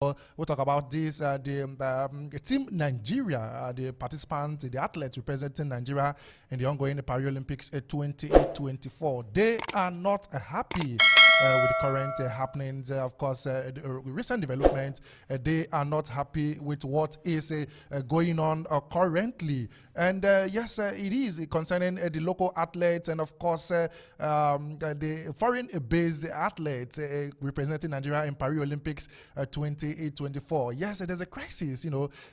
We'll talk about this. The team Nigeria, the participants, the athletes representing Nigeria in the ongoing Paris Olympics 2024, they are not happy with the current happenings. Of course, the recent development, they are not happy with what is going on currently. And yes, it is concerning the local athletes and, of course, the foreign-based athletes representing Nigeria in Paris Olympics 2024. Yes, there's a crisis,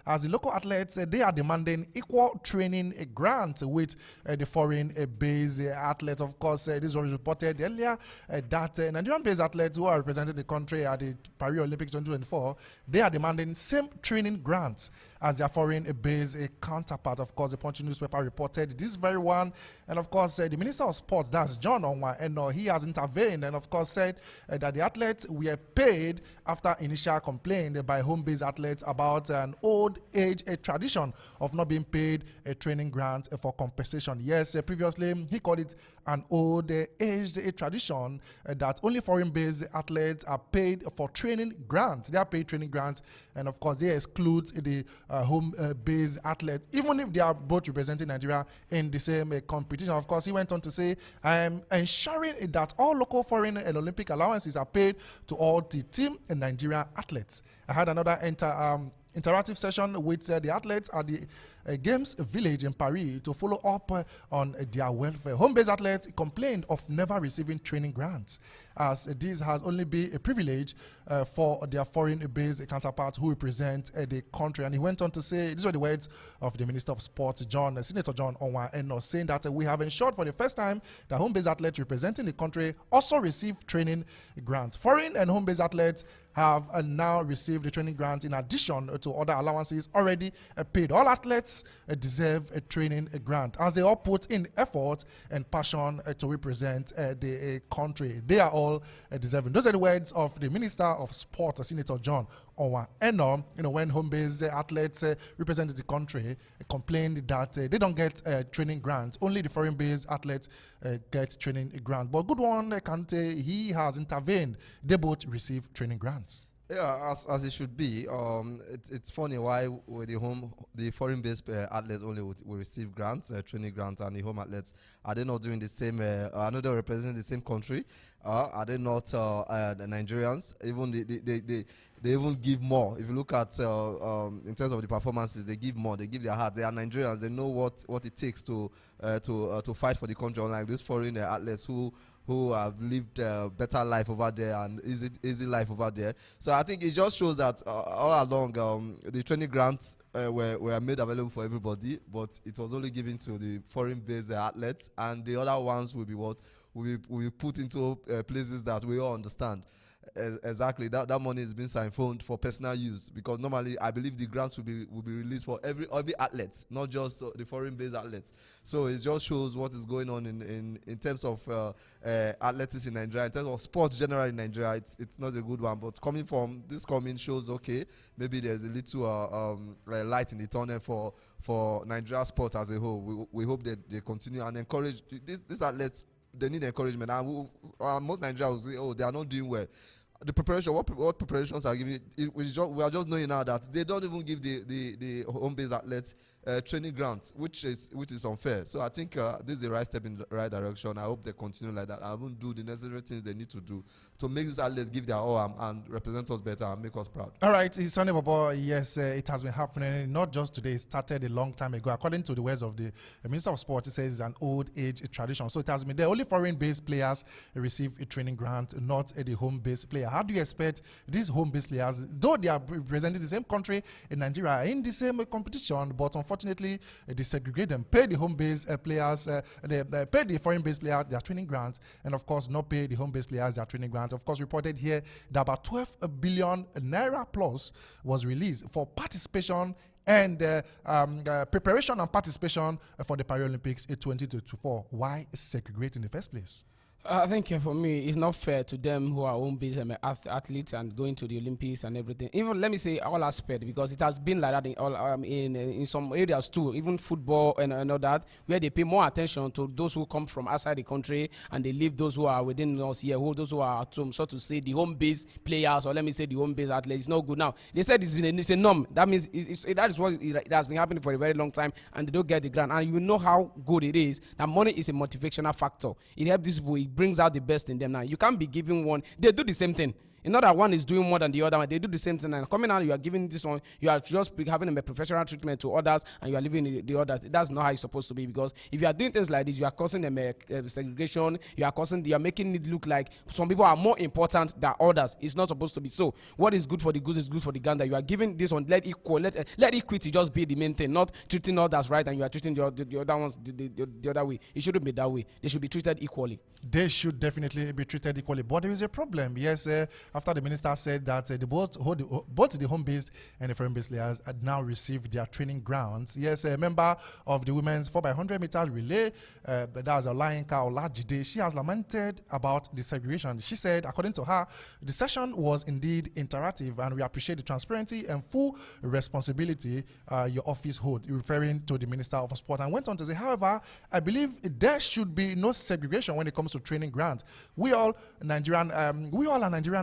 as the local athletes, they are demanding equal training grants with the foreign-based athletes. Of course, this was reported earlier that Nigerian-based athletes who are representing the country at the Paris Olympics 2024, they are demanding same training grants as their foreign-based counterpart. Of course, the Punch newspaper reported this very one. And of course, the Minister of Sports, that's John Onwa, and he has intervened and of course said that the athletes were paid after initial complaint by home-based athletes about an old age tradition of not being paid a training grant for compensation. Yes, previously he called it an old age tradition that only foreign-based athletes are paid for training grants. They are paid training grants, and of course they exclude the home-based athletes, even if they are both representing Nigeria in the same competition. Of course, he went on to say, I am ensuring that all local, foreign, and Olympic allowances are paid to all the team and Nigeria athletes. I had another interactive session with the athletes at the Games Village in Paris to follow up on their welfare. Home-based athletes complained of never receiving training grants, as this has only been a privilege for their foreign-based counterparts who represent the country. And he went on to say, these were the words of the Minister of Sports, Senator John Onwa, saying that we have ensured for the first time that home-based athletes representing the country also receive training grants. Foreign and home-based athletes have now received the training grant in addition to other allowances already paid. All athletes deserve a training grant as they all put in effort and passion to represent the country. They are all deserving. Those are the words of the Minister of Sport, Senator John Onwa. And when home-based athletes representing the country complained that they don't get training grants, only the foreign-based athletes get training grant. But good one, Kante, he has intervened. They both receive training grants. Yeah, as it should be. It's funny why the foreign-based athletes only will receive grants, training grants, and the home athletes, are they not doing the same? I know they're representing the same country. Are they not the Nigerians? Even they even give more. If you look at in terms of the performances, they give more. They give their heart. They are Nigerians. They know what it takes to fight for the country. Unlike these foreign athletes who have lived a better life over there and easy life over there. So I think it just shows that all along the training grants were made available for everybody, but it was only given to the foreign-based athletes, and the other ones will be will be put into places that we all understand. Exactly, that money is being siphoned for personal use, because normally I believe the grants will be released for every athlete, not just the foreign-based athletes. So it just shows what is going on in terms of athletics in Nigeria, in terms of sports generally in Nigeria. It's not a good one, but this coming shows, okay, maybe there's a little light in the tunnel for Nigeria sport as a whole. We hope that they continue and encourage these athletes. They need encouragement, and most Nigerians will say, "Oh, they are not doing well." The preparation, what preparations are giving? We are just knowing now that they don't even give the home-based athletes training grants, which is unfair. So I think this is the right step in the right direction. I hope they continue like that. I will do the necessary things they need to do to make these athletes give their all and represent us better and make us proud. All right, it's Sunday Bobo. Yes, it has been happening. Not just today. It started a long time ago. According to the words of the Minister of Sports, it says it's an old age tradition. So it has been there. Only foreign-based players receive a training grant, not the home-based player. How do you expect these home-based players, though they are representing the same country in Nigeria, in the same competition, but unfortunately they segregate them, pay the home-based players, they pay the foreign-based players their training grants, and of course not pay the home-based players their training grants. Of course, reported here that about 12 billion naira plus was released for participation and preparation and participation for the Paris Olympics in 2024. Why segregate in the first place? I think for me, it's not fair to them who are home-based athletes and going to the Olympics and everything. Even let me say all aspect, because it has been like that in all in some areas too, even football and all that, where they pay more attention to those who come from outside the country and they leave those who are within us here, those who are at home, so to say the home-based players, or let me say the home-based athletes. It's not good. Now they said it's a norm. That means that is what it has been happening for a very long time, and they don't get the grant. And you know how good it is. That money is a motivational factor. It helps these people. It brings out the best in them. Now you can't be giving one. They do the same thing. You know that one is doing more than the other one. They do the same thing, and coming out, you are giving this one, you are just having a professional treatment to others, and you are leaving the others. That's not how it's supposed to be, because if you are doing things like this, you are causing them segregation. You are making it look like some people are more important than others. It's not supposed to be so. What is good for the goose is good for the gander. You are giving this one, let equity just be the main thing, not treating others right and you are treating the other ones the other way. It shouldn't be that way. They should be treated equally. They should definitely be treated equally. But there is a problem. Yes, after the minister said that both the home-based and the foreign-based players had now received their training grounds. Yes, a member of the women's 4x100 meter relay, that's Olayinka Olajide, she has lamented about the segregation. She said, according to her, the session was indeed interactive, and we appreciate the transparency and full responsibility your office holds, referring to the Minister of Sport, and went on to say, however, I believe there should be no segregation when it comes to training grounds. We all are Nigerian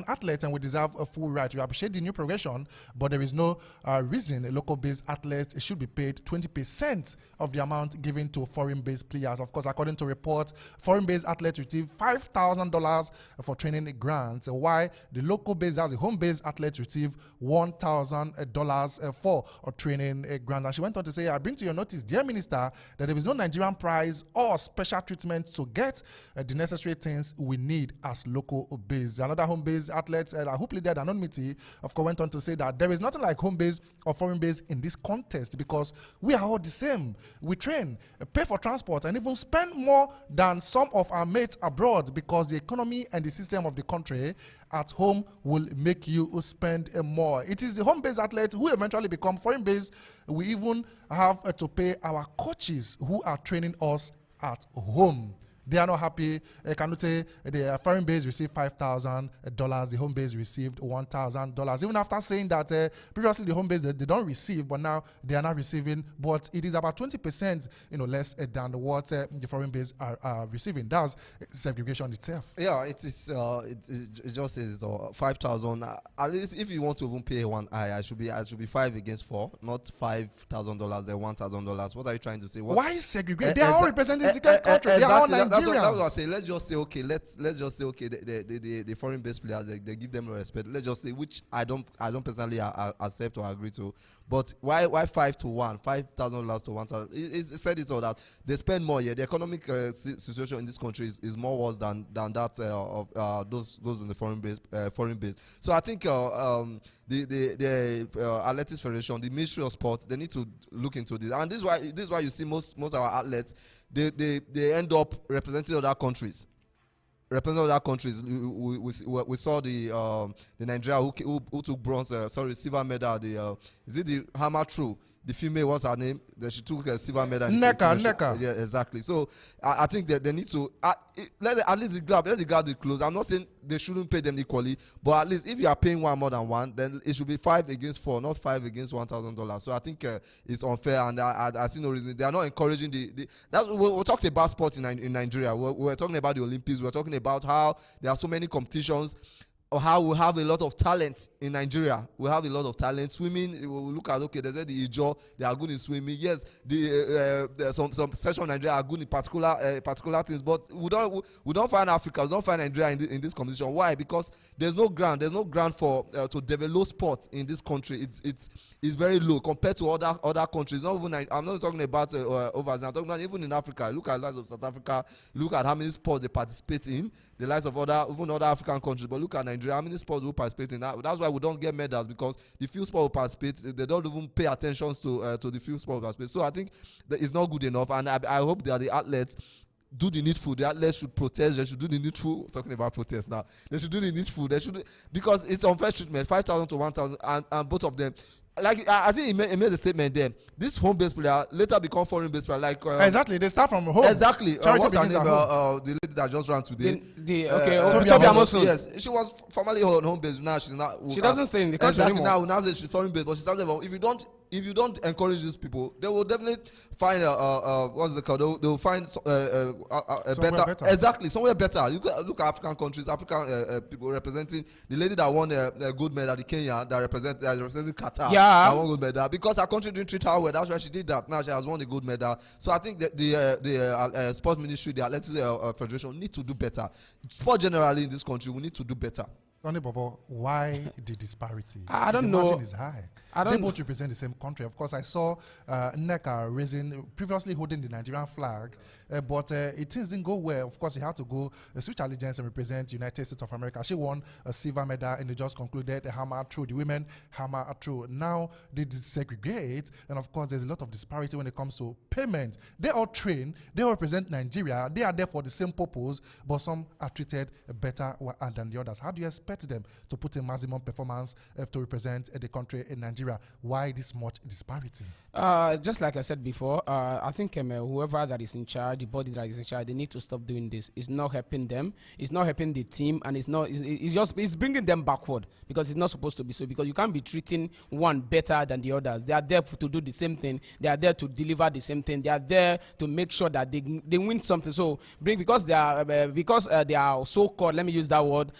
athletes, and we deserve a full right. We appreciate the new progression, but there is no reason local-based athletes should be paid 20% of the amount given to foreign-based players. Of course, according to reports, foreign-based athletes receive $5,000 for training grants, while the local-based, as the home-based athletes, receive $1,000 for a training grant. And she went on to say, I bring to your notice, dear Minister, that there is no Nigerian prize or special treatment to get the necessary things we need as local-based. Another home-based athlete, who pleaded anonymity, of course, went on to say that there is nothing like home-based or foreign-based in this contest, because we are all the same. We train, pay for transport, and even spend more than some of our mates abroad, because the economy and the system of the country at home will make you spend more. It is the home-based athletes who eventually become foreign-based. We even have to pay our coaches who are training us at home. They are not happy. Kanute, the foreign base received $5,000. The home base received $1,000. Even after saying that previously the home base they don't receive, but now they are not receiving. But it is about 20%, less than what the foreign base are receiving. That's segregation itself. Yeah, it is. It just says 5,000. At least if you want to even pay one I should be 5 against 4, not $5,000 and $1,000. What are you trying to say? Why segregate? They are all representing the country. They are all Nigerians. That's what I was saying. Let's just say okay. Let's just say okay. The foreign-based players they give them no respect. Let's just say, which I don't personally accept or agree to. But why 5 to 1, $5,000 to 1,000? It said it all that they spend more. Yeah, the economic situation in this country is more worse than that of those in the foreign base. So I think the Athletics Federation, the Ministry of Sport, they need to look into this. And this is why you see most of our athletes they end up representing other countries. We saw the Nigeria who took silver medal. Is it the hammer throw? The female, what's her name? She took a silver medal. Neka. Yeah, exactly. So I think that they need to let the gap be closed. I'm not saying they shouldn't pay them equally, but at least if you are paying one more than one, then it should be 5 against 4, not 5 against $1,000. So I think it's unfair, and I see no reason. They are not encouraging we're talking about sports in Nigeria. We're talking about the Olympics. We're talking about how there are so many competitions. Or how we have a lot of talent in Nigeria. We have a lot of talent. Swimming, we look at, okay, there's the Ijo, they are good in swimming. Yes, some section of Nigeria are good in particular things, but we don't find Africa, we don't find Nigeria in this competition. Why? Because there's no ground for to develop sport in this country. It's very low compared to other countries. Not even I'm not talking about overseas. I'm talking about even in Africa. Look at the likes of South Africa. Look at how many sports they participate in. The likes of other African countries. But look at Nigeria, how many sports we participate in. That's why we don't get medals, because the few sports we participate, they don't even pay attention to the few sports we participate. So I think that it's not good enough, and I hope that the athletes do the needful. The athletes should protest. They should do the needful. We're talking about protest now. They should do the needful. Because it's unfair treatment. 5,000 to 1,000, and both of them. like I think he made a statement there. This home-based player later become foreign-based player. Like exactly, they start from home. Exactly. What's her begins name? at home. The lady that just ran today. Toby Amosun. Yes, she was formerly on home-based. Now she's not. She doesn't stay in the country anymore. Now she's foreign-based, but she started. If you don't encourage these people, they will definitely find what's it called? They will find a better. Exactly, somewhere better. You look at African countries, African people representing the lady that won a gold medal, the Kenya that representing Qatar. Yeah. That won gold medal because her country didn't treat her well. That's why she did that. Now she has won the gold medal. So I think that the sports ministry, the athletics federation, need to do better. Sport generally in this country, we need to do better. Sonny Bobo, why the disparity? I don't the know. margin is high. They both represent the same country. Of course, I saw Nneka previously holding the Nigerian flag, but things didn't go well. Of course, he had to go switch allegiance and represent United States of America. She won a silver medal, and they just concluded the hammer through. The women hammer through. Now they segregate, and of course, there's a lot of disparity when it comes to payment. They all train. They all represent Nigeria. They are there for the same purpose, but some are treated better than the others. How do you expect them to put in maximum performance to represent the country in Nigeria? Why this much disparity? Just like I said before, I think whoever that is in charge, the body that is in charge, they need to stop doing this. It's not helping them. It's not helping the team, and it's bringing them backward because it's not supposed to be so. Because you can't be treating one better than the others. They are there to do the same thing. They are there to deliver the same thing. They are there to make sure that they win something. So because they are so-called, let me use that word,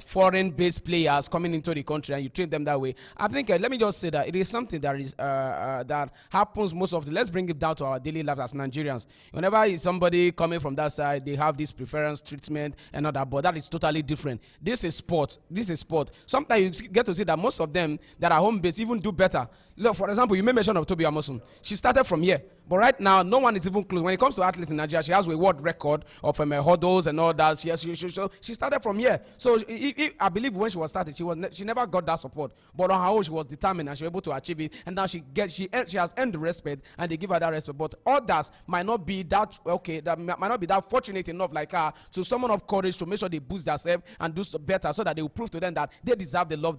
foreign-based players coming into the country, and you treat them that way. I think let me just say that it is something that is that happens most of the. Let's bring it down to our daily life as Nigerians. Whenever is somebody coming from that side, they have this preference treatment and all that, but that is totally different. This is sport. Sometimes you get to see that most of them that are home based even do better. Look, for example, you made mention of Toby Amosun. She started from here. But right now, no one is even close. When it comes to athletes in Nigeria, she has a world record of hurdles and all that. She started from here. So I believe when she was started, she never got that support. But on her own, she was determined and she was able to achieve it. And now she has earned the respect, and they give her that respect. But others might not be that might not be that fortunate enough like her to summon up courage to make sure they boost themselves and do better, so that they will prove to them that they deserve the love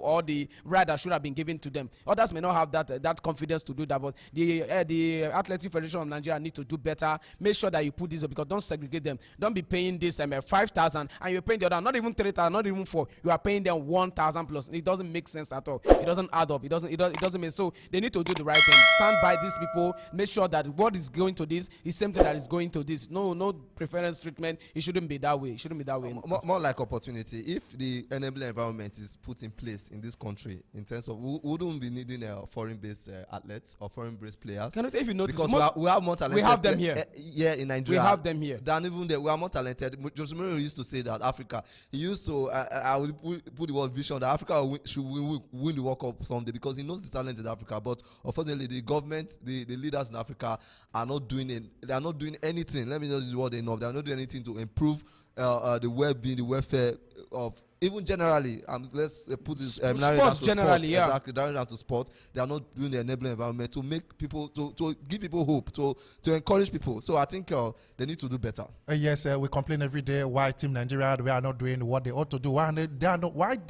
or the right that should have been given to them. Others may not have that confidence to do that. But the Athletic Federation of Nigeria need to do better. Make sure that you put this up, because don't segregate them. Don't be paying this 5,000 and you're paying the other not even 3,000, not even 4. You are paying them 1,000 plus. It doesn't make sense at all. It doesn't add up. It doesn't make. So they need to do the right thing. Stand by these people. Make sure that what is going to this is same thing that is going to this. No preference treatment. It shouldn't be that way. It shouldn't be that way. More like opportunity. If the enabling environment is put in place in this country, in terms of we wouldn't be needing foreign-based athletes or foreign-based players. If you notice, because we have more talented. We have them here. In Nigeria. We have them here. Than even there, we are more talented. Jose Mourinho used to say that Africa. He used to. I would put the word vision that Africa should win the World Cup someday, because he knows the talent in Africa. But unfortunately, the government, the leaders in Africa are not doing it. They are not doing anything. Let me just use the word enough. They are not doing anything to improve the well-being, the welfare of. Even generally, let's put this sports generally, yeah. Exactly, down to sport. They are not doing the enabling environment to make people, to give people hope, to encourage people. So I think they need to do better. Yes, we complain every day why Team Nigeria, we are not doing what they ought to do. Why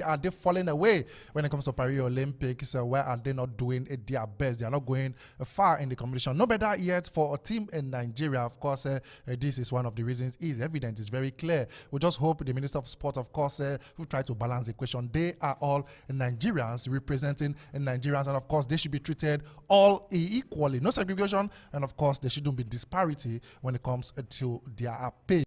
are they falling away when it comes to Paris Olympics? Why are they not doing their best? They are not going far in the competition. No better yet for a team in Nigeria. Of course, this is one of the reasons. It's evident. It's very clear. We just hope the Minister of Sport, of course, who try to balance the equation. They are all Nigerians representing Nigerians, and of course they should be treated all equally. No segregation, and of course there shouldn't be disparity when it comes to their pay.